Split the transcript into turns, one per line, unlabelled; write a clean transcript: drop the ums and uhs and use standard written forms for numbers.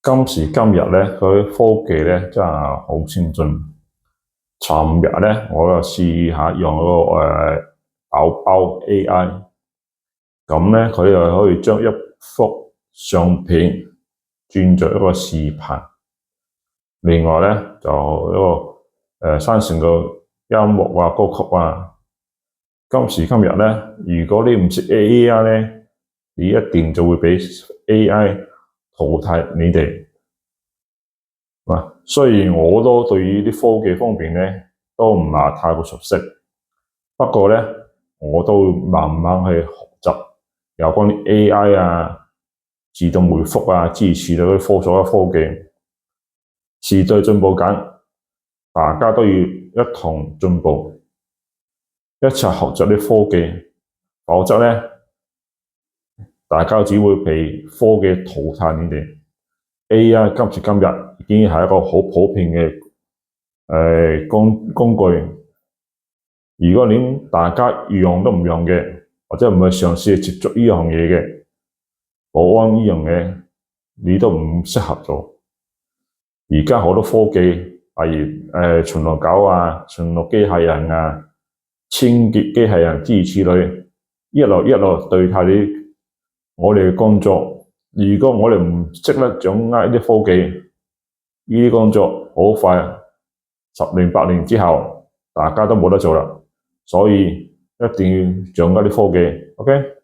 今時今日咧，佢科技咧真係好先進。尋日咧，我就試下用嗰個豆包 AI，咁咧佢又可以將一幅相片轉做一個視頻，另外咧就一個生成個音樂啊、歌曲啊。今時今日咧，如果你唔識 AI 咧，你一定就會俾 AI 淘汰你哋。雖然我都對於啲科技方面咧都唔係太過熟悉，不過咧我都會慢慢去學習有關啲 AI 啊、自動回覆啊、諸如此類嗰啲所有科技。時代進步緊，大家都要一同進步，一齊學習啲科技，否則咧大家只會被科技淘汰你哋。AI 今時今日已經係一個好普遍嘅工具。如果連大家用都唔用嘅，或者唔係嘗試去接觸呢樣嘢嘅，保安呢樣嘢你都唔適合做。而家好多科技，例如巡邏狗啊、巡邏機械人啊、清潔機械人諸如此類，一路對替我哋嘅工作。如果我哋唔識得掌握呢啲科技，呢啲工作好快10年8年之後，大家都冇得做啦。所以一定要掌握啲科技。OK。